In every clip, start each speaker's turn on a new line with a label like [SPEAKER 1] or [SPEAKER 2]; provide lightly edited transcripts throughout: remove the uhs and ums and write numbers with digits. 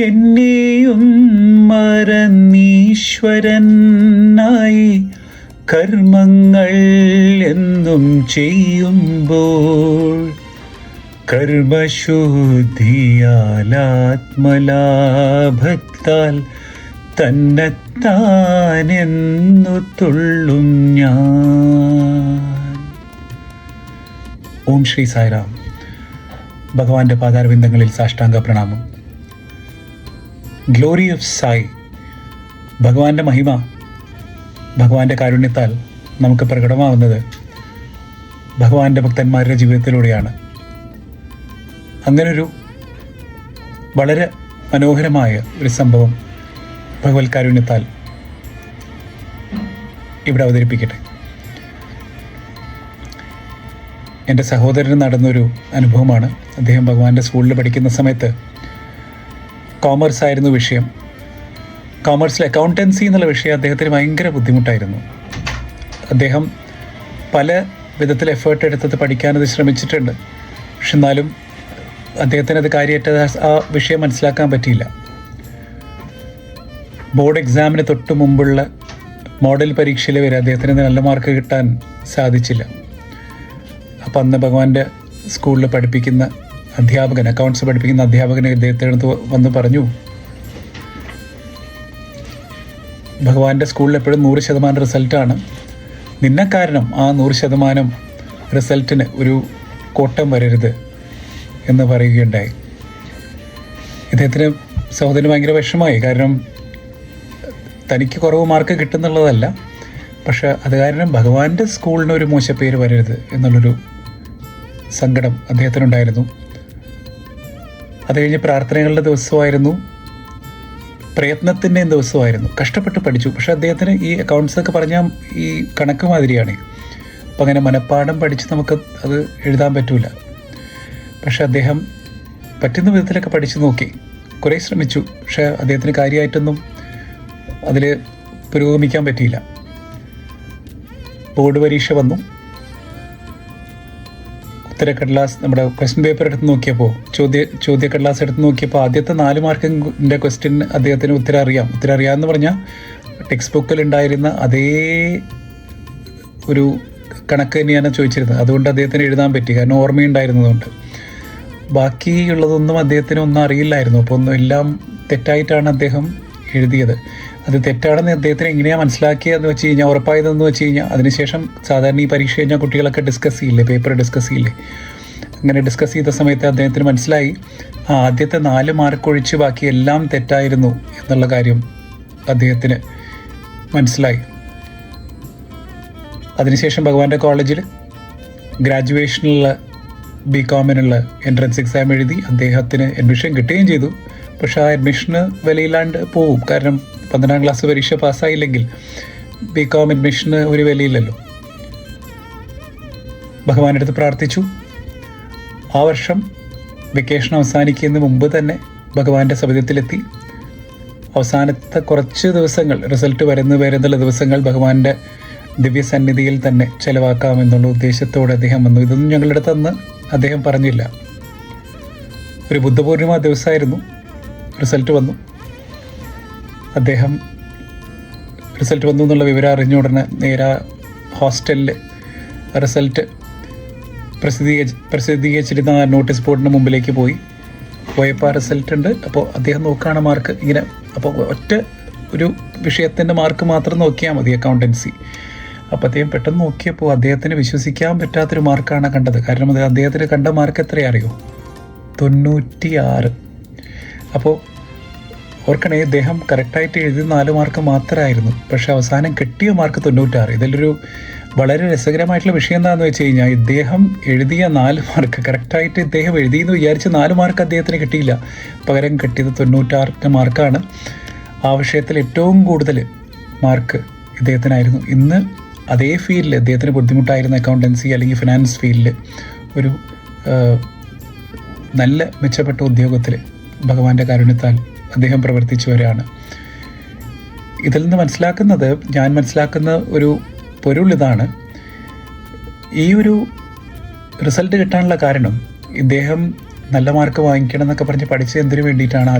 [SPEAKER 1] എന്നെയും മറന്നീശ്വരനായി കർമ്മങ്ങൾ എന്നും ചെയ്യുമ്പോൾ കർമ്മശുദ്ധിയാലാത്മലാഭത്താൽ തന്നെത്താനെന്നു തുള്ളും ഞാൻ. ഓം ശ്രീ സായിറാം. ഭഗവാന്റെ പാതാരവിന്ദങ്ങളിൽ സാഷ്ടാംഗ പ്രണാമം. ഗ്ലോറി ഓഫ് സായി, ഭഗവാന്റെ മഹിമ, ഭഗവാന്റെ കാരുണ്യത്താൽ നമുക്ക് പ്രകടമാവുന്നത് ഭഗവാന്റെ ഭക്തന്മാരുടെ ജീവിതത്തിലൂടെയാണ്. അങ്ങനൊരു വളരെ മനോഹരമായ ഒരു സംഭവം ഭഗവത് കാരുണ്യത്താൽ ഇവിടെ അവതരിപ്പിക്കട്ടെ. എൻ്റെ സഹോദരന് നടന്നൊരു അനുഭവമാണ്. അദ്ദേഹം ഭഗവാന്റെ സ്കൂളിൽ പഠിക്കുന്ന സമയത്ത് കോമേഴ്സ് ആയിരുന്നു വിഷയം. കോമേഴ്സിൽ അക്കൗണ്ടൻസി എന്നുള്ള വിഷയം അദ്ദേഹത്തിന് ഭയങ്കര ബുദ്ധിമുട്ടായിരുന്നു. അദ്ദേഹം പല വിധത്തിൽ എഫേർട്ട് എടുത്തത് പഠിക്കാനത് ശ്രമിച്ചിട്ടുണ്ട്. പക്ഷെ എന്നാലും അദ്ദേഹത്തിന് അത് കാര്യമായിട്ട് ആ വിഷയം മനസ്സിലാക്കാൻ പറ്റിയില്ല. ബോർഡ് എക്സാമിന് തൊട്ട് മുമ്പുള്ള മോഡൽ പരീക്ഷയിൽ വരെ അദ്ദേഹത്തിന് നല്ല മാർക്ക് കിട്ടാൻ സാധിച്ചില്ല. അപ്പം അന്ന് ഭഗവാന്റെ സ്കൂളിൽ പഠിപ്പിക്കുന്ന അധ്യാപകൻ, അക്കൗണ്ട്സ് പഠിപ്പിക്കുന്ന അധ്യാപകനെ അദ്ദേഹത്തിൻ്റെ അടുത്ത് വന്ന് പറഞ്ഞു, ഭഗവാന്റെ സ്കൂളിൽ എപ്പോഴും 100% റിസൾട്ടാണ്, നിന്നെ കാരണം ആ 100% റിസൾട്ടിന് ഒരു കോട്ടം വരരുത് എന്ന് പറയുകയുണ്ടായി. ഇദ്ദേഹത്തിന് സഹോദരന് ഭയങ്കര വിഷമമായി. കാരണം തനിക്ക് കുറവ് മാർക്ക് കിട്ടുന്നുള്ളതല്ല, പക്ഷെ അത് കാരണം ഭഗവാന്റെ സ്കൂളിന് ഒരു മോശപ്പേര് വരരുത് എന്നുള്ളൊരു സങ്കടം അദ്ദേഹത്തിനുണ്ടായിരുന്നു. അത് കഴിഞ്ഞ് പ്രാർത്ഥനകളുടെ ദിവസമായിരുന്നു, പ്രയത്നത്തിൻ്റെയും ദിവസമായിരുന്നു. കഷ്ടപ്പെട്ട് പഠിച്ചു. പക്ഷെ അദ്ദേഹത്തിന് ഈ അക്കൗണ്ട്സൊക്കെ പറഞ്ഞാൽ ഈ കണക്ക് മാതിരിയാണ്. അപ്പം അങ്ങനെ മനഃപ്പാഠം പഠിച്ച് നമുക്ക് അത് എഴുതാൻ പറ്റില്ല. പക്ഷെ അദ്ദേഹം പറ്റുന്ന വിധത്തിലൊക്കെ പഠിച്ചു നോക്കി, കുറേ ശ്രമിച്ചു. പക്ഷെ അദ്ദേഹത്തിന് കാര്യമായിട്ടൊന്നും അതിൽ പുരോഗമിക്കാൻ പറ്റിയില്ല. ബോർഡ് പരീക്ഷ വന്നു. ഉത്തരക്കടലാസ്, നമ്മുടെ ക്വസ്റ്റ്യൻ പേപ്പർ എടുത്ത് നോക്കിയപ്പോൾ, ചോദ്യക്കടലാസ് എടുത്ത് നോക്കിയപ്പോൾ ആദ്യത്തെ 4 മാർക്കിൻ്റെ ക്വസ്റ്റ്യൻ അദ്ദേഹത്തിന് ഉത്തരം അറിയാമെന്ന് പറഞ്ഞാൽ ടെക്സ്റ്റ് ബുക്കിൽ ഉണ്ടായിരുന്ന അതേ ഒരു കണക്ക് തന്നെയാണ് ചോദിച്ചിരുന്നത്. അതുകൊണ്ട് അദ്ദേഹത്തിന് എഴുതാൻ പറ്റി, കാരണം ഓർമ്മയുണ്ടായിരുന്നതുകൊണ്ട്. ബാക്കിയുള്ളതൊന്നും അദ്ദേഹത്തിന് ഒന്നും അറിയില്ലായിരുന്നു. അപ്പോൾ ഒന്നും എല്ലാം തെറ്റായിട്ടാണ് അദ്ദേഹം എഴുതിയത്. അത് തെറ്റാണെന്ന് അദ്ദേഹത്തിന് എങ്ങനെയാണ് മനസ്സിലാക്കിയതെന്ന് വെച്ച് കഴിഞ്ഞാൽ, ഉറപ്പായതെന്ന് വെച്ച് കഴിഞ്ഞാൽ, അതിനുശേഷം സാധാരണ ഈ പരീക്ഷ കഴിഞ്ഞാൽ കുട്ടികളൊക്കെ ഡിസ്കസ് ചെയ്യില്ലേ, പേപ്പർ ഡിസ്കസ് ചെയ്യില്ലേ, അങ്ങനെ ഡിസ്കസ് ചെയ്ത സമയത്ത് അദ്ദേഹത്തിന് മനസ്സിലായി ആദ്യത്തെ 4 മാർക്ക് ഒഴിച്ച് ബാക്കി എല്ലാം തെറ്റായിരുന്നു എന്നുള്ള കാര്യം അദ്ദേഹത്തിന് മനസ്സിലായി. അതിനുശേഷം ഭഗവാന്റെ കോളേജിൽ ഗ്രാജുവേഷനുള്ള BCom-നുള്ള എൻട്രൻസ് എക്സാം എഴുതി അദ്ദേഹത്തിന് അഡ്മിഷൻ കിട്ടുകയും ചെയ്തു. പക്ഷെ ആ അഡ്മിഷന് വിലയില്ലാണ്ട് പോവും. കാരണം 12ാം ക്ലാസ് പരീക്ഷ പാസ്സായില്ലെങ്കിൽ BCom അഡ്മിഷന് ഒരു വിലയില്ലല്ലോ. ഭഗവാന്റെ അടുത്ത് പ്രാർത്ഥിച്ചു. ആ വർഷം വെക്കേഷൻ അവസാനിക്കുന്നതിന് മുമ്പ് തന്നെ ഭഗവാന്റെ സവിധത്തിലെത്തി. അവസാനത്തെ കുറച്ച് ദിവസങ്ങൾ, റിസൾട്ട് വരുന്നുള്ള ദിവസങ്ങൾ ഭഗവാന്റെ ദിവ്യസന്നിധിയിൽ തന്നെ ചെലവാക്കാമെന്നുള്ള ഉദ്ദേശത്തോടെ അദ്ദേഹം വന്നു. ഇതൊന്നും ഞങ്ങളുടെ അടുത്ത് അന്ന് അദ്ദേഹം പറഞ്ഞില്ല. ഒരു ബുദ്ധപൂർണിമ ദിവസമായിരുന്നു. റിസൾട്ട് വന്നു. അദ്ദേഹം റിസൾട്ട് വന്നു എന്നുള്ള വിവരം അറിഞ്ഞ ഉടനെ നേരെ ഹോസ്റ്റലിൽ റിസൾട്ട് പ്രസിദ്ധീകരിച്ചിരുന്ന നോട്ടീസ് ബോർഡിന് മുമ്പിലേക്ക് പോയപ്പോൾ ആ റിസൾട്ട് ഉണ്ട്. അപ്പോൾ അദ്ദേഹം നോക്കുകയാണ് മാർക്ക് ഇങ്ങനെ. അപ്പോൾ ഒറ്റ ഒരു വിഷയത്തിൻ്റെ മാർക്ക് മാത്രം നോക്കിയാൽ മതി, അക്കൗണ്ടൻസി. അപ്പോൾ അദ്ദേഹം പെട്ടെന്ന് നോക്കിയപ്പോൾ അദ്ദേഹത്തിന് വിശ്വസിക്കാൻ പറ്റാത്തൊരു മാർക്കാണ് കണ്ടത്. കാരണം അത് അദ്ദേഹത്തിന് കണ്ട മാർക്ക് എത്രയാ അറിയോ? 96. അപ്പോൾ ഓർക്കണേ, അദ്ദേഹം കറക്റ്റായിട്ട് എഴുതി 4 മാർക്ക് മാത്രമായിരുന്നു. പക്ഷെ അവസാനം കിട്ടിയ മാർക്ക് 96. ഇതിലൊരു വളരെ രസകരമായിട്ടുള്ള വിഷയം എന്താണെന്ന് വെച്ച് കഴിഞ്ഞാൽ, ഇദ്ദേഹം എഴുതിയ 4 മാർക്ക് കറക്റ്റായിട്ട് ഇദ്ദേഹം എഴുതിയെന്ന് വിചാരിച്ച് 4 മാർക്ക് അദ്ദേഹത്തിന് കിട്ടിയില്ല. പകരം കിട്ടിയത് 96 മാർക്കാണ്. ആ വിഷയത്തിൽ ഏറ്റവും കൂടുതൽ മാർക്ക് ഇദ്ദേഹത്തിനായിരുന്നു. ഇന്ന് അതേ ഫീൽഡിൽ അദ്ദേഹത്തിന് ബുദ്ധിമുട്ടായിരുന്ന അക്കൗണ്ടൻസി അല്ലെങ്കിൽ ഫിനാൻസ് ഫീൽഡിൽ ഒരു നല്ല മെച്ചപ്പെട്ട ഉദ്യോഗത്തിൽ ഭഗവാന്റെ കാരുണ്യത്താൽ അദ്ദേഹം പ്രവർത്തിച്ചു വരികയാണ്. ഇതിൽ നിന്ന് ഞാൻ മനസ്സിലാക്കുന്ന ഒരു പൊരുൾ ഇതാണ്. ഈ ഒരു റിസൾട്ട് കിട്ടാനുള്ള കാരണം, ഇദ്ദേഹം നല്ല മാർക്ക് വാങ്ങിക്കണം എന്നൊക്കെ പറഞ്ഞ് പഠിച്ചത് എന്തിനു വേണ്ടിയിട്ടാണ്?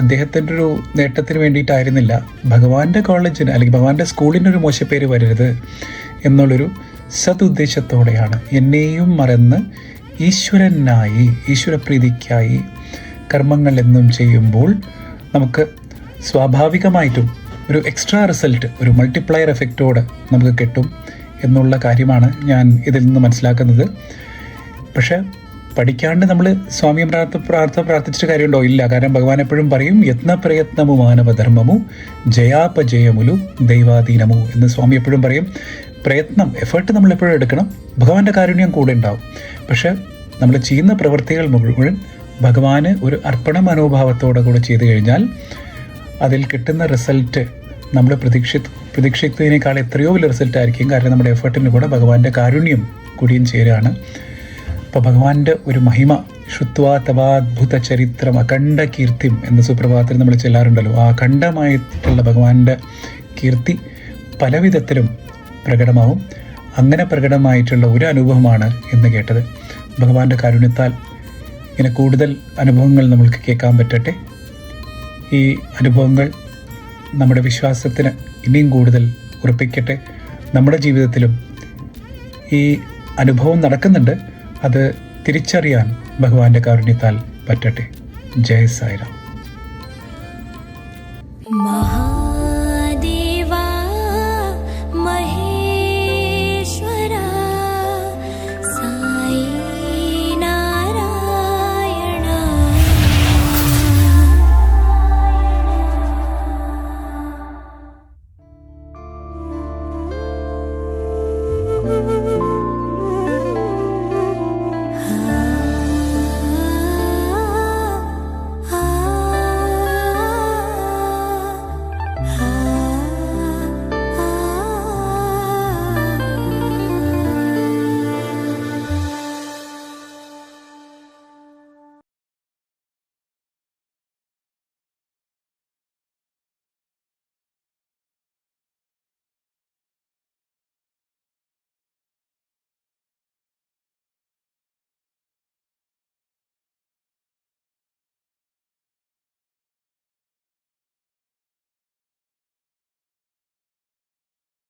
[SPEAKER 1] അദ്ദേഹത്തിൻ്റെ ഒരു നേട്ടത്തിന് വേണ്ടിയിട്ടായിരുന്നില്ല. ഭഗവാന്റെ കോളേജിന് അല്ലെങ്കിൽ ഭഗവാന്റെ സ്കൂളിനൊരു മോശപ്പേര് വരരുത് എന്നുള്ളൊരു സതുദ്ദേശത്തോടെയാണ്. എന്നെയും മറന്ന് ഈശ്വരനായി, ഈശ്വരപ്രീതിക്കായി കർമ്മങ്ങൾ എന്നും ചെയ്യുമ്പോൾ നമുക്ക് സ്വാഭാവികമായിട്ടും ഒരു എക്സ്ട്രാ റിസൾട്ട്, ഒരു മൾട്ടിപ്ലയർ എഫക്റ്റോട് നമുക്ക് കിട്ടും എന്നുള്ള കാര്യമാണ് ഞാൻ ഇതിൽ നിന്ന് മനസ്സിലാക്കുന്നത്. പക്ഷേ പഠിക്കാണ്ട് നമ്മൾ സ്വാമിയെ പ്രാർത്ഥിച്ചിട്ട് കാര്യമുണ്ടോ? ഇല്ല. കാരണം ഭഗവാൻ എപ്പോഴും പറയും, യത്നപ്രയത്നമു മാനവധർമ്മമു ജയാപജയമുലു ദൈവാധീനമു എന്ന് സ്വാമി എപ്പോഴും പറയും. പ്രയത്നം, എഫേർട്ട് നമ്മൾ എപ്പോഴും എടുക്കണം. ഭഗവാന്റെ കാരുണ്യം കൂടെ ഉണ്ടാവും. പക്ഷെ നമ്മൾ ചെയ്യുന്ന പ്രവൃത്തികൾ മുഴുവൻ ഭഗവാന് ഒരു അർപ്പണ മനോഭാവത്തോടെ കൂടെ ചെയ്തു കഴിഞ്ഞാൽ അതിൽ കിട്ടുന്ന റിസൾട്ട് നമ്മൾ പ്രതീക്ഷിക്കുന്നതിനേക്കാൾ എത്രയോ വലിയ റിസൾട്ട് ആയിരിക്കും. കാരണം നമ്മുടെ എഫേർട്ടിന് കൂടെ ഭഗവാന്റെ കാരുണ്യം കൂടിയും ചേരുകയാണ്. അപ്പോൾ ഭഗവാന്റെ ഒരു മഹിമ, ശ്രുത്വാ തവാദ്ഭുത ചരിത്രം അഖണ്ഡ കീർത്തിം എന്ന സുപ്രഭാതത്തിൽ നമ്മൾ ചെല്ലാറുണ്ടല്ലോ. ആ അഖണ്ഡമായിട്ടുള്ള ഭഗവാന്റെ കീർത്തി പല വിധത്തിലും പ്രകടമാവും. അങ്ങനെ പ്രകടമായിട്ടുള്ള ഒരു അനുഭവമാണ് ഇന്ന് കേട്ടത്. ഭഗവാന്റെ കാരുണ്യത്താൽ ഇങ്ങനെ കൂടുതൽ അനുഭവങ്ങൾ നമ്മൾക്ക് കേൾക്കാൻ പറ്റട്ടെ. ഈ അനുഭവങ്ങൾ നമ്മുടെ വിശ്വാസത്തിന് ഇനിയും കൂടുതൽ ഉറപ്പിക്കട്ടെ. നമ്മുടെ ജീവിതത്തിലും ഈ അനുഭവം നടക്കുന്നുണ്ട്, അത് തിരിച്ചറിയാൻ ഭഗവാന്റെ കാരുണ്യത്താൽ പറ്റട്ടെ. ജയ സായിറാം.